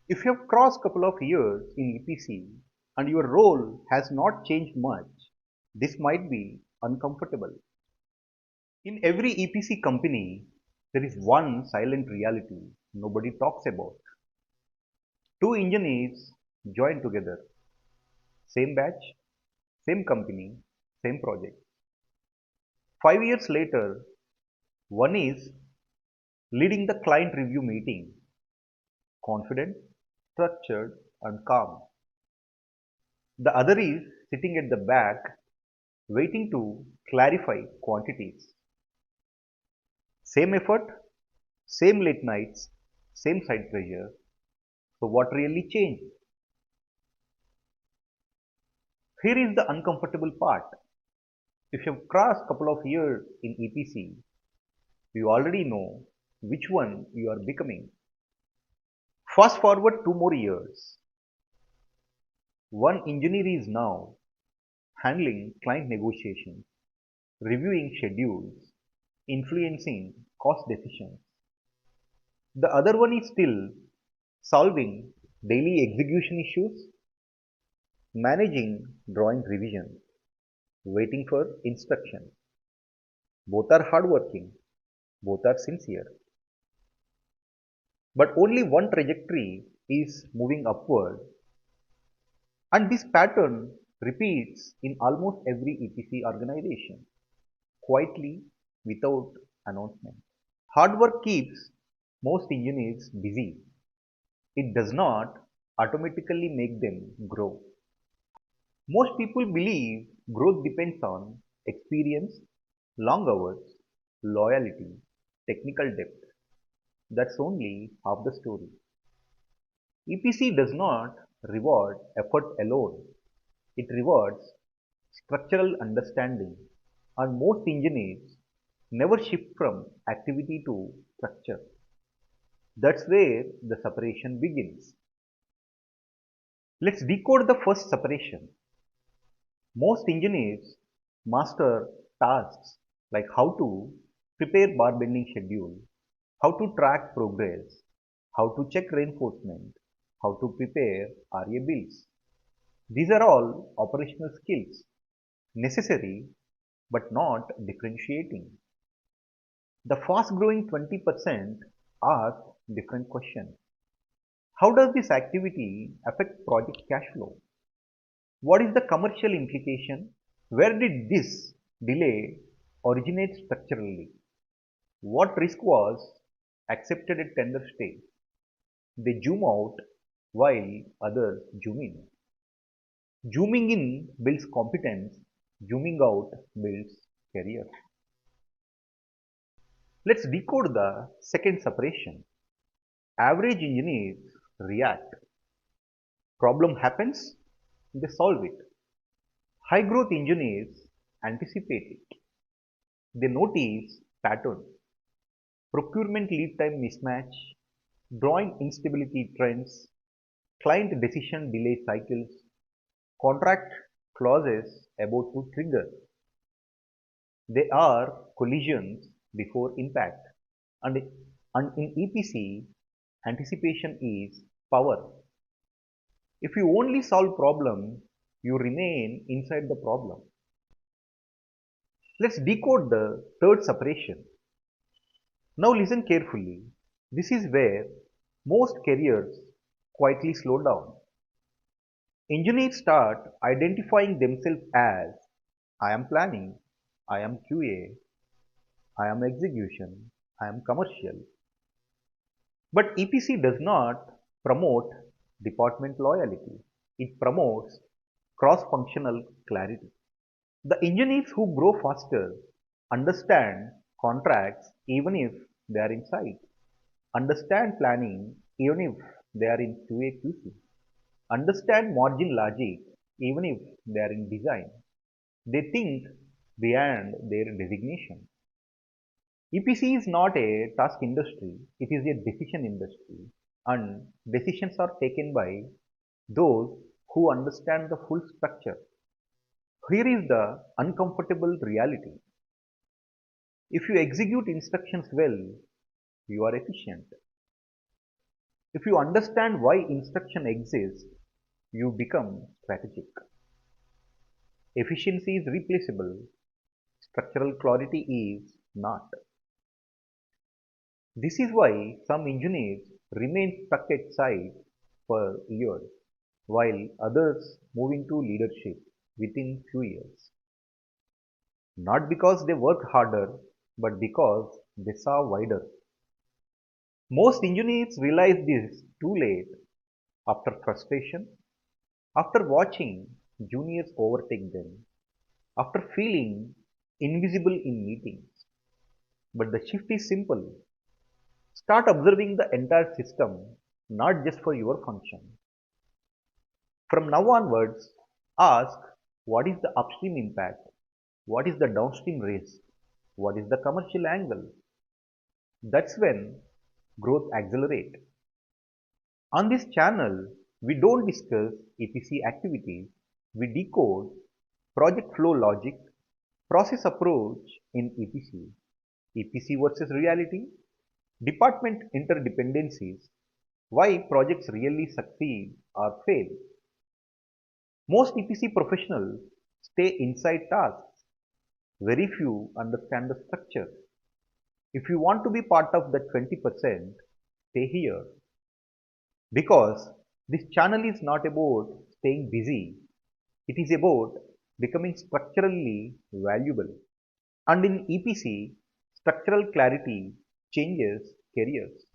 If you have crossed couple of years in EPC and your role has not changed much, this might be uncomfortable. In every EPC company, there is one silent reality nobody talks about. Two engineers join together, same batch, same company, same project. 5 years later, one is leading the client review meeting, confident, structured, and calm. The other is sitting at the back, waiting to clarify quantities. Same effort, same late nights, same side pressure. So what really changed? Here is the uncomfortable part. If you've crossed couple of years in EPC, you already know which one you are becoming. Fast forward 2 more years. One engineer is now handling client negotiations, reviewing schedules, influencing cost decisions. The other one is still solving daily execution issues, managing drawing revisions, waiting for instruction. Both are hardworking, both are sincere. But only one trajectory is moving upward, and this pattern repeats in almost every EPC organization, quietly without announcement. Hard work keeps most engineers busy. It does not automatically make them grow. Most people believe growth depends on experience, long hours, loyalty, technical depth. That's only half the story. EPC does not reward effort alone. It rewards structural understanding, and most engineers never shift from activity to structure. That's where the separation begins. Let's decode the first separation. Most engineers master tasks like how to prepare bar bending schedule, how to track progress, how to check reinforcement, how to prepare RA bills. These are all operational skills, necessary but not differentiating. The fast growing 20% ask different questions. How does this activity affect project cash flow? What is the commercial implication? Where did this delay originate structurally? What risk was accepted at tender stage? They zoom out while others zoom in. Zooming in builds competence, zooming out builds career. Let's decode the second separation. Average engineers react. Problem happens, they solve it. High growth engineers anticipate it. They notice patterns, procurement lead time mismatch, drawing instability trends, client decision delay cycles, contract clauses about to trigger. They are collisions before impact. And, and in EPC, anticipation is power. If you only solve problem, you remain inside the problem. Let's decode the third separation. Now listen carefully. This is where most careers quietly slow down. Engineers start identifying themselves as I am planning, I am QA, I am execution, I am commercial. But EPC does not promote department loyalty. It promotes cross-functional clarity. The engineers who grow faster understand contracts even if they are inside, understand planning even if they are in QA/QC, understand margin logic even if they are in design. They think beyond their designation. EPC is not a task industry, it is a decision industry, and decisions are taken by those who understand the full structure. Here is the uncomfortable reality. If you execute instructions well, you are efficient. If you understand why instruction exists, you become strategic. Efficiency is replaceable, structural clarity is not. This is why some engineers remain stuck at site for years, while others move into leadership within few years. Not because they worked harder, but because they saw wider. Most engineers realize this too late, after frustration, after watching juniors overtake them, after feeling invisible in meetings. But the shift is simple. Start observing the entire system, not just for your function. From now onwards, ask what is the upstream impact, what is the downstream risk, what is the commercial angle. That's when growth accelerates. On this channel, we don't discuss EPC activities, we decode project flow logic, process approach in EPC, EPC versus reality, department interdependencies, why projects really succeed or fail. Most EPC professionals stay inside tasks. Very few understand the structure. If you want to be part of that 20%, stay here. Because this channel is not about staying busy. It is about becoming structurally valuable. And in EPC, structural clarity changes careers.